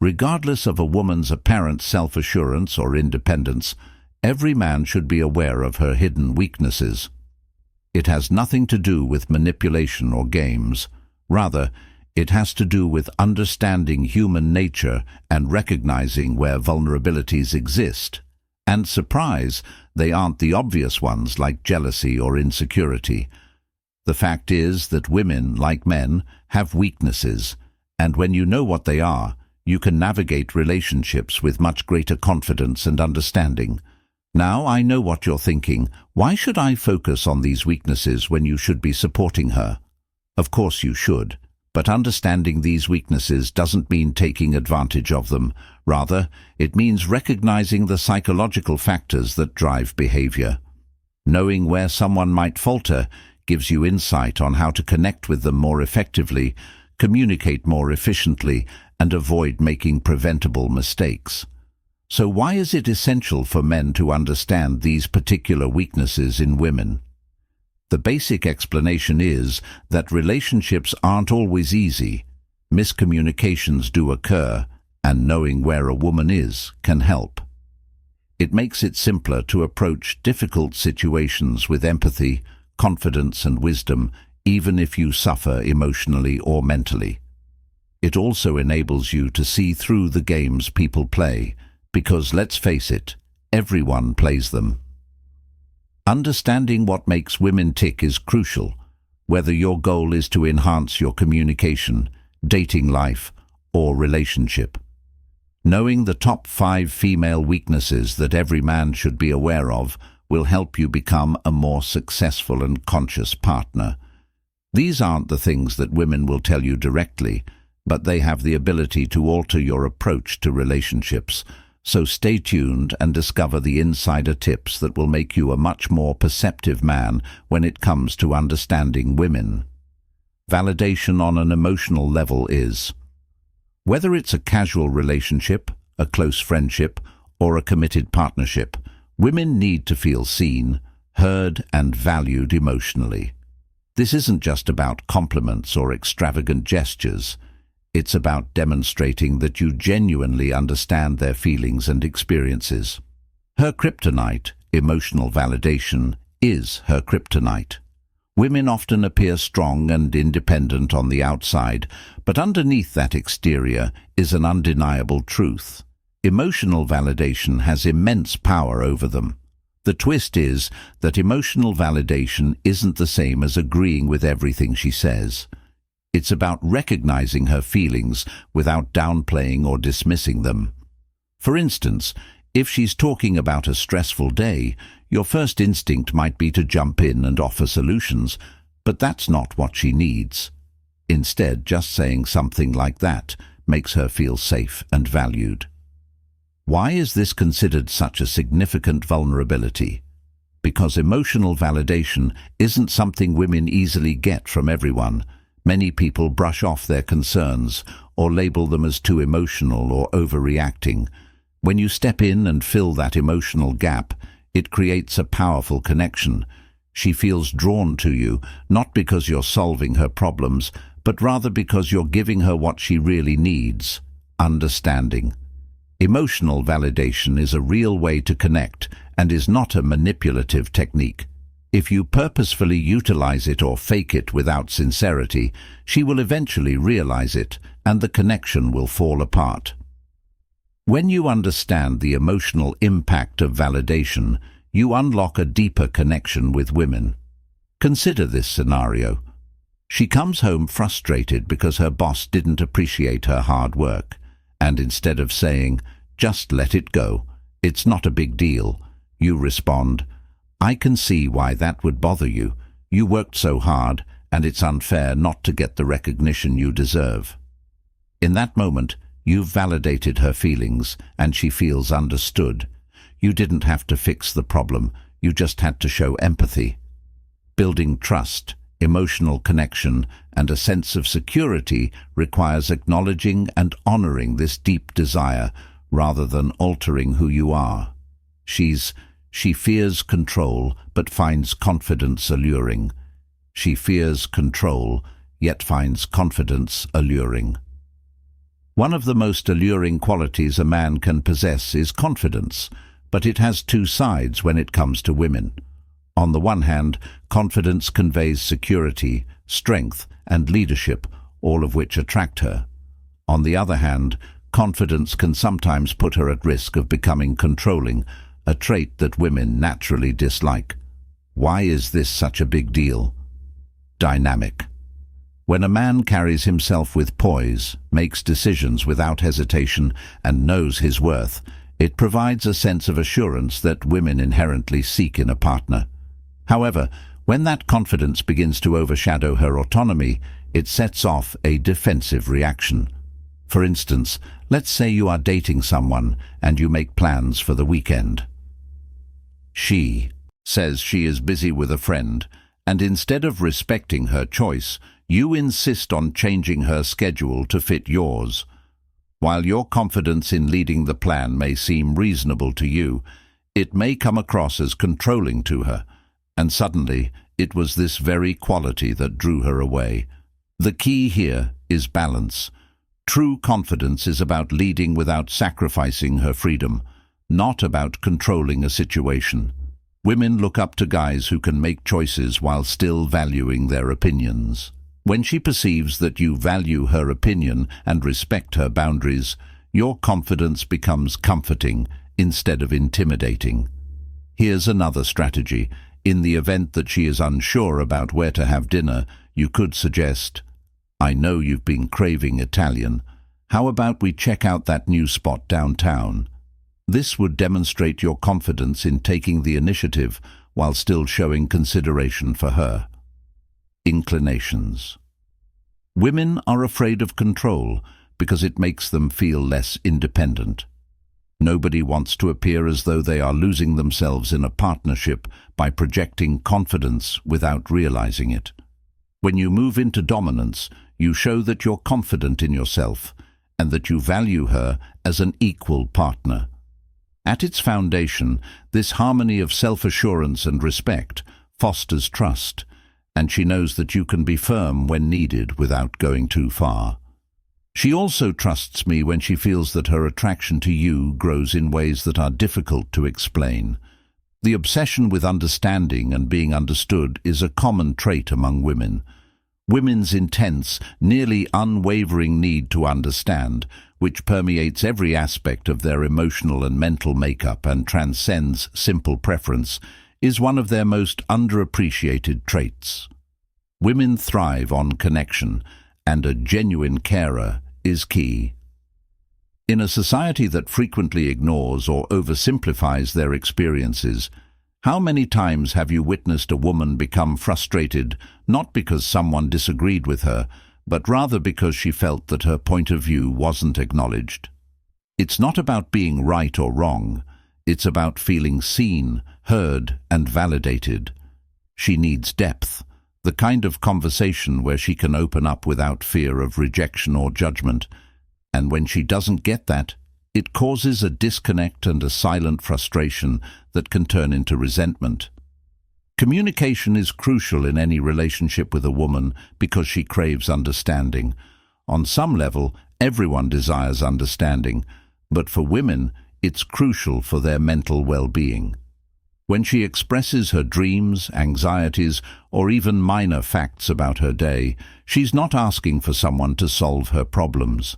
Regardless of a woman's apparent self-assurance or independence, every man should be aware of her hidden weaknesses. It has nothing to do with manipulation or games. Rather, it has to do with understanding human nature and recognizing where vulnerabilities exist. And surprise, they aren't the obvious ones like jealousy or insecurity. The fact is that women, like men, have weaknesses, and when you know what they are, you can navigate relationships with much greater confidence and understanding. Now I know what you're thinking. Why should I focus on these weaknesses when you should be supporting her? Of course you should, but understanding these weaknesses doesn't mean taking advantage of them. Rather, it means recognizing the psychological factors that drive behavior. Knowing where someone might falter gives you insight on how to connect with them more effectively, communicate more efficiently, and avoid making preventable mistakes. So why is it essential for men to understand these particular weaknesses in women? The basic explanation is that relationships aren't always easy. Miscommunications do occur, and knowing where a woman is can help. It makes it simpler to approach difficult situations with empathy, confidence, and wisdom, even if you suffer emotionally or mentally. It also enables you to see through the games people play, because let's face it, everyone plays them. Understanding what makes women tick is crucial, whether your goal is to enhance your communication, dating life, or relationship. Knowing the top 5 female weaknesses that every man should be aware of will help you become a more successful and conscious partner. These aren't the things that women will tell you directly, but they have the ability to alter your approach to relationships. So stay tuned and discover the insider tips that will make you a much more perceptive man when it comes to understanding women. Validation on an emotional level is, whether it's a casual relationship, a close friendship, or a committed partnership, women need to feel seen, heard, and valued emotionally. This isn't just about compliments or extravagant gestures. It's about demonstrating that you genuinely understand their feelings and experiences. Her kryptonite, emotional validation, is her kryptonite. Women often appear strong and independent on the outside, but underneath that exterior is an undeniable truth. Emotional validation has immense power over them. The twist is that emotional validation isn't the same as agreeing with everything she says. It's about recognizing her feelings without downplaying or dismissing them. For instance, if she's talking about a stressful day, your first instinct might be to jump in and offer solutions, but that's not what she needs. Instead, just saying something like that makes her feel safe and valued. Why is this considered such a significant vulnerability? Because emotional validation isn't something women easily get from everyone. Many people brush off their concerns or label them as too emotional or overreacting. When you step in and fill that emotional gap, it creates a powerful connection. She feels drawn to you, not because you're solving her problems, but rather because you're giving her what she really needs: understanding. Emotional validation is a real way to connect and is not a manipulative technique. If you purposefully utilize it or fake it without sincerity, she will eventually realize it, and the connection will fall apart. When you understand the emotional impact of validation, you unlock a deeper connection with women. Consider this scenario. She comes home frustrated because her boss didn't appreciate her hard work, and instead of saying, "Just let it go, it's not a big deal," you respond, "I can see why that would bother you. You worked so hard, and it's unfair not to get the recognition you deserve." In that moment, you've validated her feelings, and she feels understood. You didn't have to fix the problem, you just had to show empathy. Building trust, emotional connection, and a sense of security requires acknowledging and honoring this deep desire, rather than altering who you are. She fears control, but finds confidence alluring. She fears control, yet finds confidence alluring. One of the most alluring qualities a man can possess is confidence, but it has two sides when it comes to women. On the one hand, confidence conveys security, strength, and leadership, all of which attract her. On the other hand, confidence can sometimes put her at risk of becoming controlling, a trait that women naturally dislike. Why is this such a big deal? Dynamic. When a man carries himself with poise, makes decisions without hesitation, and knows his worth, it provides a sense of assurance that women inherently seek in a partner. However, when that confidence begins to overshadow her autonomy, it sets off a defensive reaction. For instance, let's say you are dating someone and you make plans for the weekend. She says she is busy with a friend, and instead of respecting her choice, you insist on changing her schedule to fit yours. While your confidence in leading the plan may seem reasonable to you, it may come across as controlling to her, and suddenly it was this very quality that drew her away. The key here is balance. True confidence is about leading without sacrificing her freedom, not about controlling a situation. Women look up to guys who can make choices while still valuing their opinions. When she perceives that you value her opinion and respect her boundaries, your confidence becomes comforting instead of intimidating. Here's another strategy. In the event that she is unsure about where to have dinner, you could suggest, "I know you've been craving Italian. How about we check out that new spot downtown?" This would demonstrate your confidence in taking the initiative while still showing consideration for her. Inclinations. Women are afraid of control because it makes them feel less independent. Nobody wants to appear as though they are losing themselves in a partnership by projecting confidence without realizing it. When you move into dominance, you show that you're confident in yourself and that you value her as an equal partner. At its foundation, this harmony of self-assurance and respect fosters trust, and she knows that you can be firm when needed without going too far. She also trusts me when she feels that her attraction to you grows in ways that are difficult to explain. The obsession with understanding and being understood is a common trait among women. Women's intense, nearly unwavering need to understand, which permeates every aspect of their emotional and mental makeup and transcends simple preference, is one of their most underappreciated traits. Women thrive on connection, and a genuine carer is key. In a society that frequently ignores or oversimplifies their experiences, how many times have you witnessed a woman become frustrated not because someone disagreed with her, but rather because she felt that her point of view wasn't acknowledged? It's not about being right or wrong. It's about feeling seen, heard, and validated. She needs depth, the kind of conversation where she can open up without fear of rejection or judgment. And when she doesn't get that, it causes a disconnect and a silent frustration that can turn into resentment. Communication is crucial in any relationship with a woman because she craves understanding. On some level, everyone desires understanding, but for women, it's crucial for their mental well-being. When she expresses her dreams, anxieties, or even minor facts about her day, she's not asking for someone to solve her problems.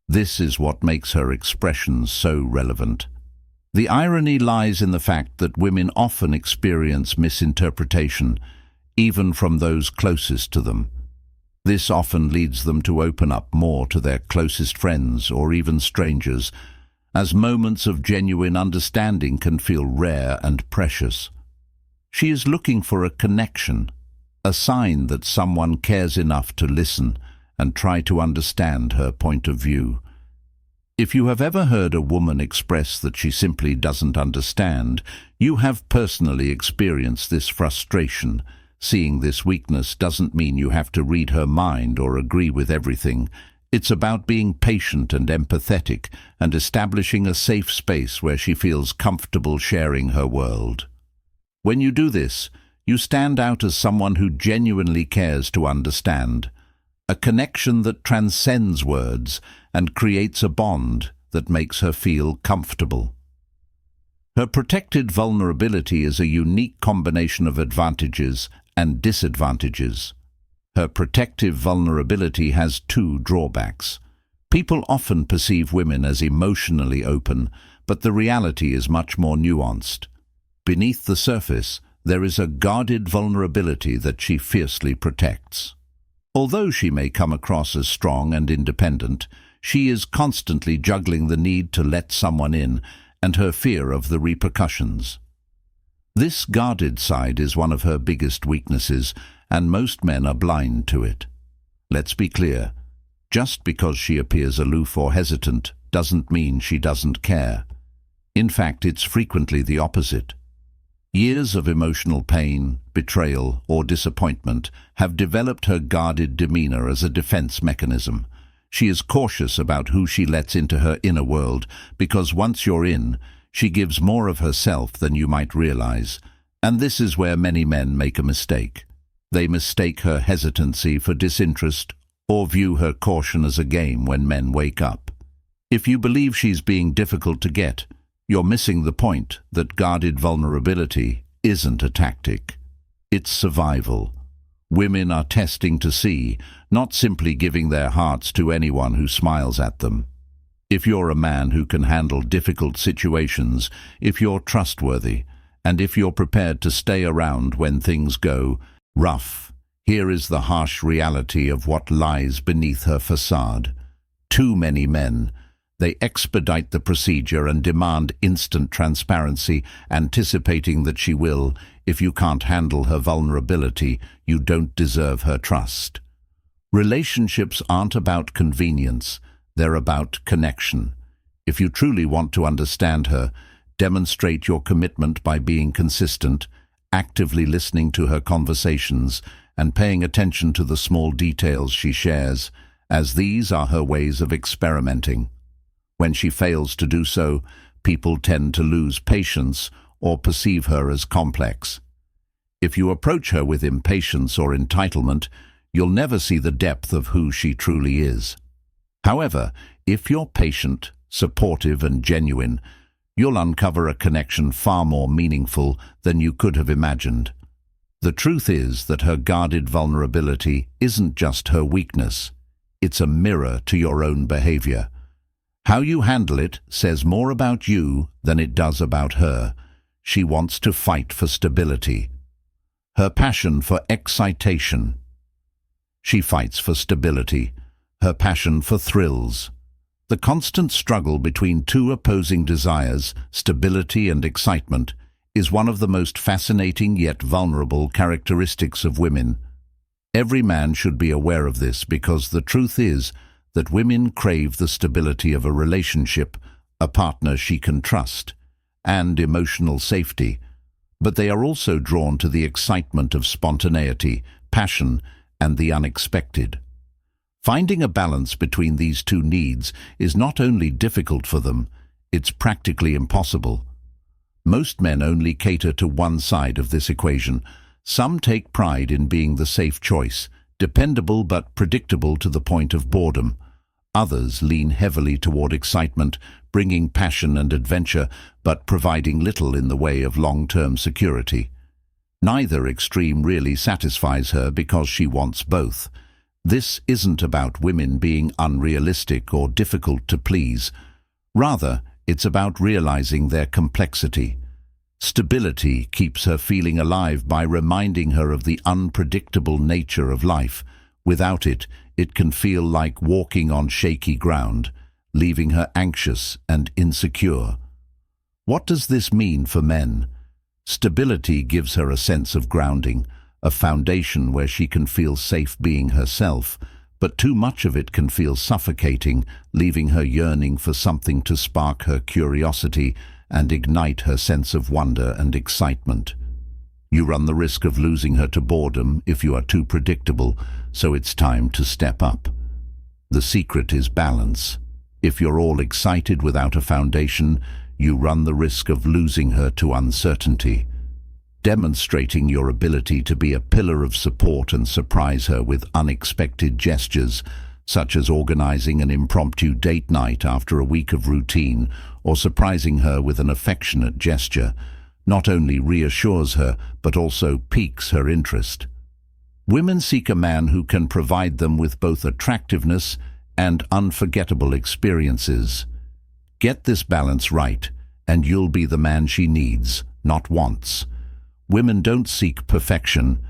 This is what makes her expressions so relevant. The irony lies in the fact that women often experience misinterpretation, even from those closest to them. This often leads them to open up more to their closest friends or even strangers, as moments of genuine understanding can feel rare and precious. She is looking for a connection, a sign that someone cares enough to listen and try to understand her point of view. If you have ever heard a woman express that she simply doesn't understand, you have personally experienced this frustration. Seeing this weakness doesn't mean you have to read her mind or agree with everything. It's about being patient and empathetic and establishing a safe space where she feels comfortable sharing her world. When you do this, you stand out as someone who genuinely cares to understand, a connection that transcends words and creates a bond that makes her feel comfortable. Her protected vulnerability is a unique combination of advantages and disadvantages. Her protective vulnerability has two drawbacks. People often perceive women as emotionally open, but the reality is much more nuanced. Beneath the surface, there is a guarded vulnerability that she fiercely protects. Although she may come across as strong and independent, she is constantly juggling the need to let someone in and her fear of the repercussions. This guarded side is one of her biggest weaknesses, and most men are blind to it. Let's be clear, just because she appears aloof or hesitant doesn't mean she doesn't care. In fact, it's frequently the opposite. Years of emotional pain, betrayal, or disappointment have developed her guarded demeanor as a defense mechanism. She is cautious about who she lets into her inner world, because once you're in, she gives more of herself than you might realize. And this is where many men make a mistake. They mistake her hesitancy for disinterest or view her caution as a game when men wake up. If you believe she's being difficult to get, you're missing the point that guarded vulnerability isn't a tactic. It's survival. Women are testing to see, not simply giving their hearts to anyone who smiles at them. If you're a man who can handle difficult situations, if you're trustworthy, and if you're prepared to stay around when things go rough, here is the harsh reality of what lies beneath her facade. Too many men. They expedite the procedure and demand instant transparency, anticipating that she will. If you can't handle her vulnerability, you don't deserve her trust. Relationships aren't about convenience, they're about connection. If you truly want to understand her, demonstrate your commitment by being consistent, actively listening to her conversations, and paying attention to the small details she shares, as these are her ways of experimenting. When she fails to do so, people tend to lose patience or perceive her as complex. If you approach her with impatience or entitlement, you'll never see the depth of who she truly is. However, if you're patient, supportive, and genuine, you'll uncover a connection far more meaningful than you could have imagined. The truth is that her guarded vulnerability isn't just her weakness. It's a mirror to your own behavior. How you handle it says more about you than it does about her. She wants to fight for stability. Her passion for excitation. She fights for stability. Her passion for thrills. The constant struggle between two opposing desires, stability and excitement, is one of the most fascinating yet vulnerable characteristics of women. Every man should be aware of this, because the truth is that women crave the stability of a relationship, a partner she can trust, and emotional safety, but they are also drawn to the excitement of spontaneity, passion, and the unexpected. Finding a balance between these two needs is not only difficult for them, it's practically impossible. Most men only cater to one side of this equation. Some take pride in being the safe choice, dependable but predictable to the point of boredom. Others lean heavily toward excitement, bringing passion and adventure, but providing little in the way of long-term security. Neither extreme really satisfies her, because she wants both. This isn't about women being unrealistic or difficult to please. Rather, it's about realizing their complexity. Stability keeps her feeling alive by reminding her of the unpredictable nature of life. Without it, it can feel like walking on shaky ground, leaving her anxious and insecure. What does this mean for men? Stability gives her a sense of grounding, a foundation where she can feel safe being herself, but too much of it can feel suffocating, leaving her yearning for something to spark her curiosity and ignite her sense of wonder and excitement. You run the risk of losing her to boredom if you are too predictable, so it's time to step up. The secret is balance. If you're all excited without a foundation, you run the risk of losing her to uncertainty. Demonstrating your ability to be a pillar of support and surprise her with unexpected gestures, such as organizing an impromptu date night after a week of routine or surprising her with an affectionate gesture, not only reassures her but also piques her interest. Women seek a man who can provide them with both attractiveness and unforgettable experiences. Get this balance right, and you'll be the man she needs, not wants. Women don't seek perfection.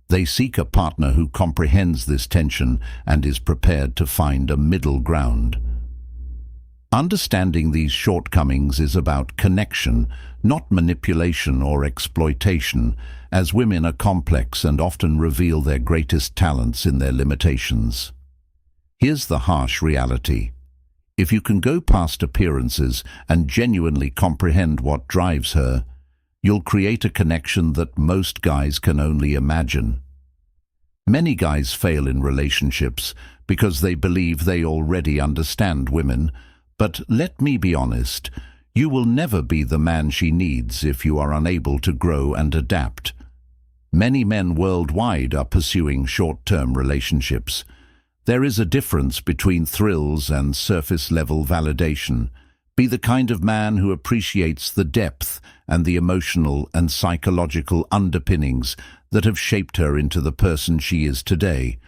They seek a partner who comprehends this tension and is prepared to find a middle ground. Understanding these shortcomings is about connection, not manipulation or exploitation, as women are complex and often reveal their greatest talents in their limitations. Here's the harsh reality. If you can go past appearances and genuinely comprehend what drives her, you'll create a connection that most guys can only imagine. Many guys fail in relationships because they believe they already understand women, but let me be honest, you will never be the man she needs if you are unable to grow and adapt. Many men worldwide are pursuing short-term relationships. There is a difference between thrills and surface-level validation. Be the kind of man who appreciates the depth and the emotional and psychological underpinnings that have shaped her into the person she is today.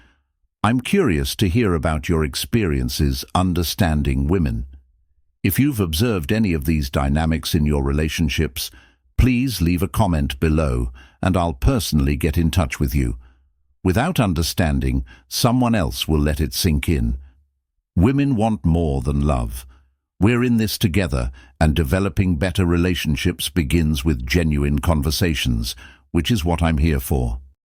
I'm curious to hear about your experiences understanding women. If you've observed any of these dynamics in your relationships, please leave a comment below and I'll personally get in touch with you. Without understanding, someone else will let it sink in. Women want more than love. We're in this together, and developing better relationships begins with genuine conversations, which is what I'm here for.